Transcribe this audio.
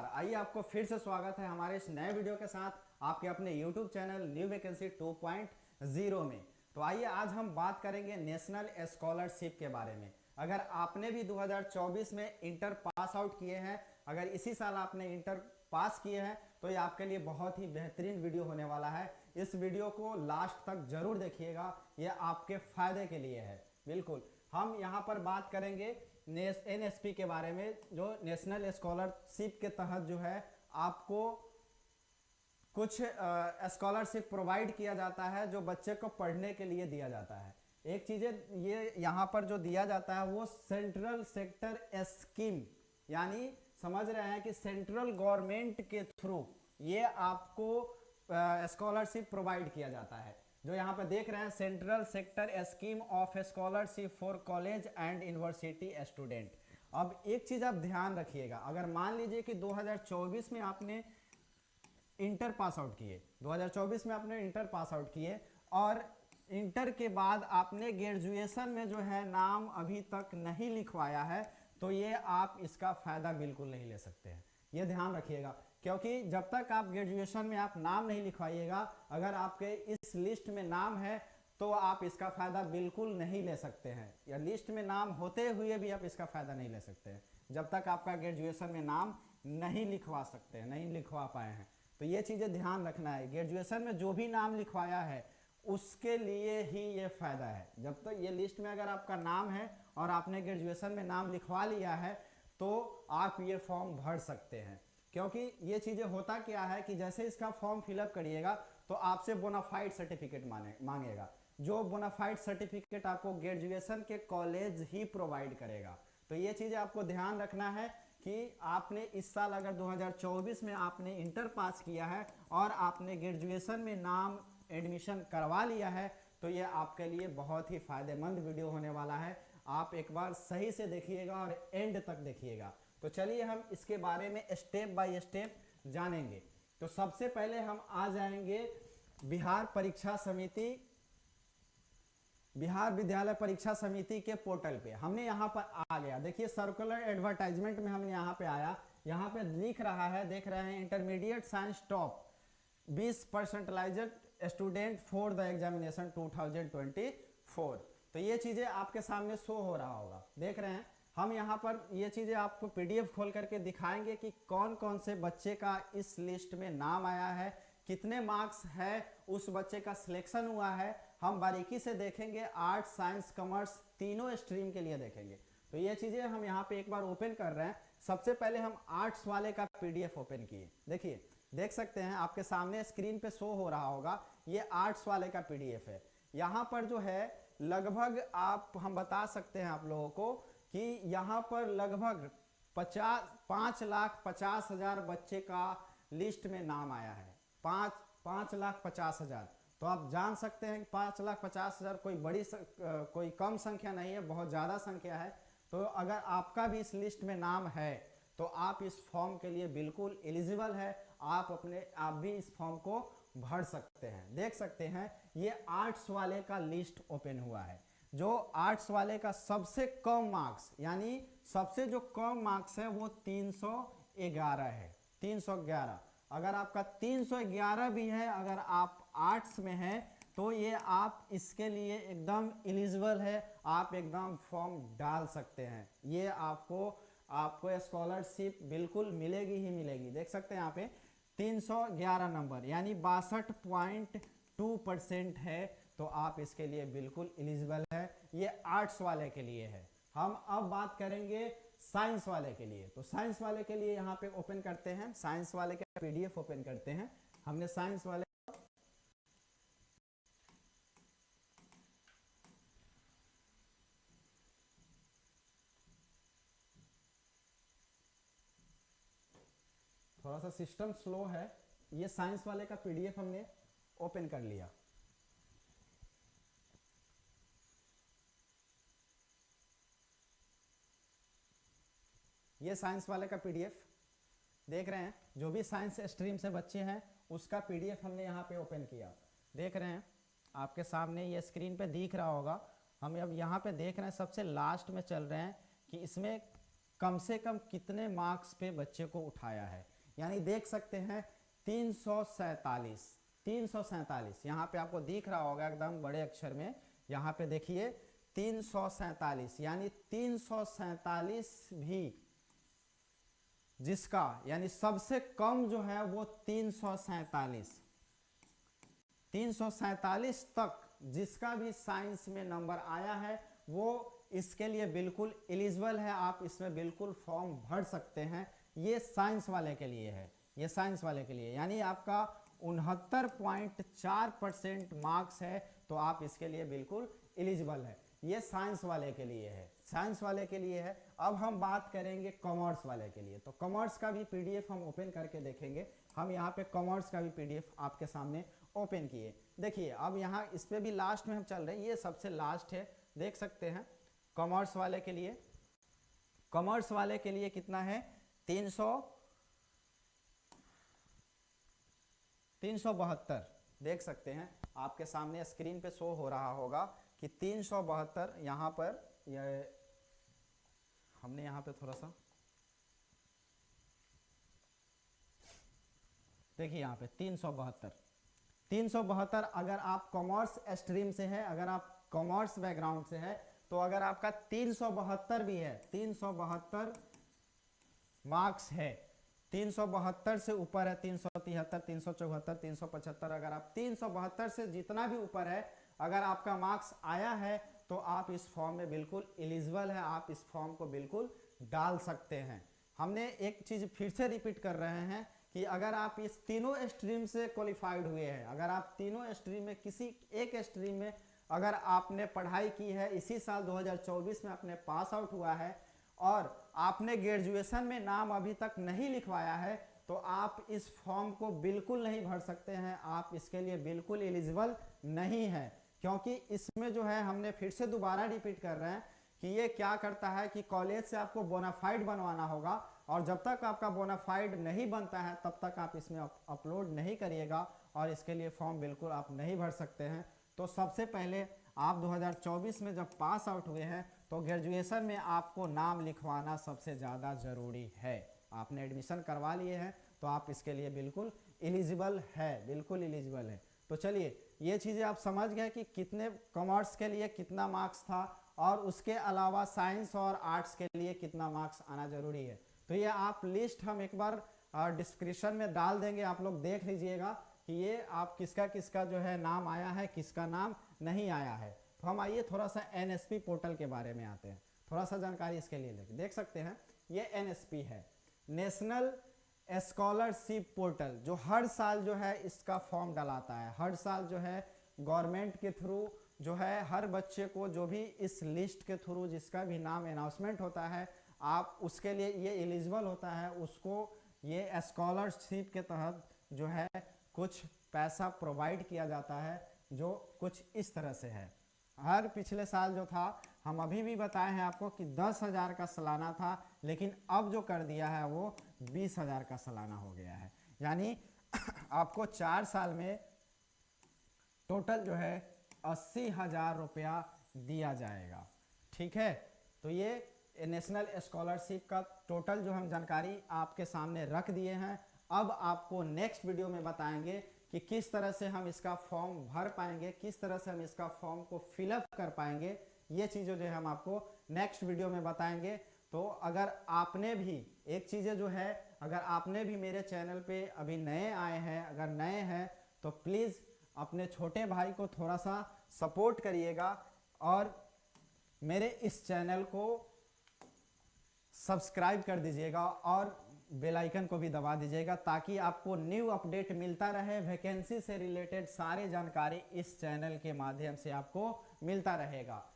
आइए आपको फिर से स्वागत है हमारे इस नए वीडियो के साथ आपके अपने YouTube चैनल न्यू वैकेंसी 2.0 में। तो आइए आज हम बात करेंगे नेशनल स्कॉलरशिप के बारे में। अगर आपने भी 2024 में इंटर पास आउट किए हैं, अगर इसी साल आपने इंटर पास किए हैं, तो ये आपके लिए बहुत ही बेहतरीन वीडियो होने वाला है। इस वीडियो को लास्ट तक जरूर देखिएगा, ये आपके फायदे के लिए है। बिल्कुल, हम यहाँ पर बात करेंगे NSP के बारे में, जो नेशनल स्कॉलरशिप के तहत जो है आपको कुछ स्कॉलरशिप प्रोवाइड किया जाता है, जो बच्चे को पढ़ने के लिए दिया जाता है। एक चीज़ें ये यहाँ पर जो दिया जाता है वो सेंट्रल सेक्टर स्कीम, यानी समझ रहे हैं कि सेंट्रल गवर्नमेंट के थ्रू ये आपको स्कॉलरशिप प्रोवाइड किया जाता है। जो यहाँ पे देख रहे हैं, central sector scheme of scholarship for college and university student. अब एक चीज़ आप ध्यान रखिएगा, अगर मान लीजिए कि 2024 में आपने इंटर पास आउट किए, 2024 में आपने इंटर पास आउट किए और इंटर के बाद आपने ग्रेजुएशन में जो है नाम अभी तक नहीं लिखवाया है, तो ये आप इसका फ़ायदा बिल्कुल नहीं ले सकते हैं। ये ध्यान रखिएगा, क्योंकि जब तक आप ग्रेजुएशन में आप नाम नहीं लिखवाइएगा, अगर आपके इस लिस्ट में नाम है तो आप इसका फ़ायदा बिल्कुल नहीं ले सकते हैं, या लिस्ट में नाम होते हुए भी आप इसका फ़ायदा नहीं ले सकते हैं जब तक आपका ग्रेजुएशन में नाम नहीं लिखवा सकते हैं, नहीं लिखवा पाए हैं। तो ये चीज़ें ध्यान रखना है, ग्रेजुएशन में जो भी नाम लिखवाया है उसके लिए ही ये फ़ायदा है। जब तक ये लिस्ट में अगर आपका नाम है और आपने ग्रेजुएशन में नाम लिखवा लिया है तो आप ये फॉर्म भर सकते हैं। क्योंकि ये चीज़ें होता क्या है कि जैसे इसका फॉर्म फिलअप करिएगा तो आपसे बोनाफाइड सर्टिफिकेट मांगेगा, जो बोनाफाइड सर्टिफिकेट आपको ग्रेजुएशन के कॉलेज ही प्रोवाइड करेगा। तो ये चीज़ें आपको ध्यान रखना है कि आपने इस साल अगर 2024 में आपने इंटर पास किया है और आपने ग्रेजुएशन में नाम एडमिशन करवा लिया है, तो ये आपके लिए बहुत ही फ़ायदेमंद वीडियो होने वाला है। आप एक बार सही से देखिएगा और एंड तक देखिएगा। तो चलिए हम इसके बारे में स्टेप बाय स्टेप जानेंगे। तो सबसे पहले हम आ जाएंगे बिहार परीक्षा समिति, बिहार विद्यालय परीक्षा समिति के पोर्टल पे। हमने यहाँ पर आ गया, देखिए सर्कुलर एडवर्टाइजमेंट में हमने यहाँ पे आया, यहाँ पे लिख रहा है, देख रहे हैं, intermediate science top 20% student for the examination 2024। तो ये चीज़ें आपके सामने शो हो रहा होगा, देख रहे हैं। हम यहाँ पर ये चीज़ें आपको PDF खोल करके दिखाएंगे कि कौन कौन से बच्चे का इस लिस्ट में नाम आया है, कितने मार्क्स है उस बच्चे का सिलेक्शन हुआ है, हम बारीकी से देखेंगे। आर्ट्स साइंस कॉमर्स तीनों स्ट्रीम के लिए देखेंगे। तो ये चीज़ें हम यहाँ पे एक बार ओपन कर रहे हैं। सबसे पहले हम आर्ट्स वाले का PDF ओपन किए, देखिए, देख सकते हैं आपके सामने स्क्रीन पे शो हो रहा होगा, ये आर्ट्स वाले का PDF है। यहाँ पर जो है लगभग हम बता सकते हैं आप लोगों को कि यहाँ पर लगभग 5,50,000 बच्चे का लिस्ट में नाम आया है। 5,50,000। तो आप जान सकते हैं कि 5,50,000 कोई कम संख्या नहीं है, बहुत ज़्यादा संख्या है। तो अगर आपका भी इस लिस्ट में नाम है तो आप इस फॉर्म के लिए बिल्कुल एलिजिबल है, आप भी इस फॉर्म को भर सकते हैं। देख सकते हैं ये आर्ट्स वाले का लिस्ट ओपन हुआ है। जो आर्ट्स वाले का सबसे कम मार्क्स, यानी सबसे जो कम मार्क्स है वो 311 है, 311। अगर आपका 311 भी है, अगर आप आर्ट्स में हैं, तो ये आप इसके लिए एकदम एलिजिबल है, आप एकदम फॉर्म डाल सकते हैं। ये आपको स्कॉलरशिप बिल्कुल मिलेगी ही मिलेगी। देख सकते हैं यहाँ पे 311 नंबर, यानी 62.2% है, तो आप इसके लिए बिल्कुल एलिजिबल है। ये आर्ट्स वाले के लिए है। हम अब बात करेंगे साइंस वाले के लिए। तो साइंस वाले के लिए यहाँ पे ओपन करते हैं, साइंस वाले का PDF ओपन करते हैं। हमने साइंस वाले थोड़ा सा सिस्टम स्लो है, ये साइंस वाले का PDF हमने ओपन कर लिया। ये साइंस वाले का PDF देख रहे हैं, जो भी साइंस स्ट्रीम से बच्चे हैं उसका PDF हमने यहाँ पे ओपन किया। देख रहे हैं आपके सामने ये स्क्रीन पे दिख रहा होगा। हम अब यहाँ पे देख रहे हैं, सबसे लास्ट में चल रहे हैं कि इसमें कम से कम कितने मार्क्स पे बच्चे को उठाया है। यानी देख सकते हैं 347 यहाँ पे आपको दिख रहा होगा एकदम बड़े अक्षर में, यहाँ पे देखिए 347, यानी 347 भी जिसका यानी सबसे कम जो है वो 347 तक जिसका भी साइंस में नंबर आया है वो इसके लिए बिल्कुल एलिजिबल है, आप इसमें बिल्कुल फॉर्म भर सकते हैं। ये साइंस वाले के लिए है, ये साइंस वाले के लिए, यानी आपका 69.4% मार्क्स है तो आप इसके लिए बिल्कुल एलिजिबल है। ये साइंस वाले के लिए है, साइंस वाले के लिए है। अब हम बात करेंगे कॉमर्स वाले के लिए, तो कॉमर्स का भी पीडीएफ हम ओपन करके देखेंगे। हम यहाँ पे कॉमर्स का भी पीडीएफ आपके सामने ओपन किए, देखिए अब यहाँ इस पे भी लास्ट में हम चल रहे हैं, ये सबसे लास्ट है, देख सकते हैं कॉमर्स वाले के लिए। कॉमर्स वाले के लिए कितना है 372, देख सकते हैं आपके सामने स्क्रीन पे शो हो रहा होगा कि 372 यहाँ पर, ये हमने यहाँ पे थोड़ा सा देखिए यहाँ पे 372 अगर आप कॉमर्स स्ट्रीम से है, अगर आप कॉमर्स बैकग्राउंड से है तो अगर आपका 372 भी है, 372 मार्क्स है, 372 से ऊपर है, 373, 374, 375, अगर आप 372 से जितना भी ऊपर है अगर आपका मार्क्स आया है तो आप इस फॉर्म में बिल्कुल एलिजिबल है, आप इस फॉर्म को बिल्कुल डाल सकते हैं। हमने एक चीज़ फिर से रिपीट कर रहे हैं कि अगर आप इस तीनों स्ट्रीम से क्वालिफाइड हुए हैं, अगर आप तीनों स्ट्रीम में किसी एक स्ट्रीम में अगर आपने पढ़ाई की है, इसी साल 2024 में आपने पास आउट हुआ है और आपने ग्रेजुएशन में नाम अभी तक नहीं लिखवाया है तो आप इस फॉर्म को बिल्कुल नहीं भर सकते हैं, आप इसके लिए बिल्कुल एलिजिबल नहीं है। क्योंकि इसमें जो है हमने फिर से दोबारा रिपीट कर रहे हैं कि ये क्या करता है कि कॉलेज से आपको बोनाफाइड बनवाना होगा और जब तक आपका बोनाफाइड नहीं बनता है तब तक आप इसमें अपलोड नहीं करिएगा और इसके लिए फॉर्म बिल्कुल आप नहीं भर सकते हैं। तो सबसे पहले आप 2024 में जब पास आउट हुए हैं तो ग्रेजुएशन में आपको नाम लिखवाना सबसे ज़्यादा ज़रूरी है। आपने एडमिशन करवा लिए हैं तो आप इसके लिए बिल्कुल एलिजिबल है, बिल्कुल एलिजिबल है। तो चलिए ये चीज़ें आप समझ गए कि कितने कॉमर्स के लिए कितना मार्क्स था और उसके अलावा साइंस और आर्ट्स के लिए कितना मार्क्स आना ज़रूरी है। तो ये आप लिस्ट हम एक बार डिस्क्रिप्शन में डाल देंगे, आप लोग देख लीजिएगा कि ये आप किसका किसका जो है नाम आया है, किसका नाम नहीं आया है। तो हम आइए थोड़ा सा एनएसपी पोर्टल के बारे में आते हैं, थोड़ा सा जानकारी इसके लिए लेके देख सकते हैं। ये एनएसपी है, नेशनल स्कॉलरशिप पोर्टल, जो हर साल जो है इसका फॉर्म डलाता है, हर साल जो है गवर्नमेंट के थ्रू जो है हर बच्चे को जो भी इस लिस्ट के थ्रू जिसका भी नाम अनाउंसमेंट होता है आप उसके लिए ये एलिजिबल होता है, उसको ये स्कॉलरशिप के तहत जो है कुछ पैसा प्रोवाइड किया जाता है, जो कुछ इस तरह से है। हर पिछले साल जो था हम अभी भी बताए हैं आपको कि 10,000 का सालाना था, लेकिन अब जो कर दिया है वो 20,000 का सालाना हो गया है। यानी आपको 4 साल में टोटल जो है 80,000 रुपया दिया जाएगा, ठीक है। तो ये नेशनल स्कॉलरशिप का टोटल जो हम जानकारी आपके सामने रख दिए हैं। अब आपको नेक्स्ट वीडियो में बताएंगे कि किस तरह से हम इसका फॉर्म भर पाएंगे, किस तरह से हम इसका फॉर्म को फिलअप कर पाएंगे, ये चीज़ें जो है हम आपको नेक्स्ट वीडियो में बताएंगे। तो अगर आपने भी एक चीज़ें जो है, अगर आपने भी मेरे चैनल पे अभी नए आए हैं, अगर नए हैं तो प्लीज़ अपने छोटे भाई को थोड़ा सा सपोर्ट करिएगा और मेरे इस चैनल को सब्सक्राइब कर दीजिएगा और बेल आइकन को भी दबा दीजिएगा ताकि आपको न्यू अपडेट मिलता रहे। वैकेंसी से रिलेटेड सारी जानकारी इस चैनल के माध्यम से आपको मिलता रहेगा।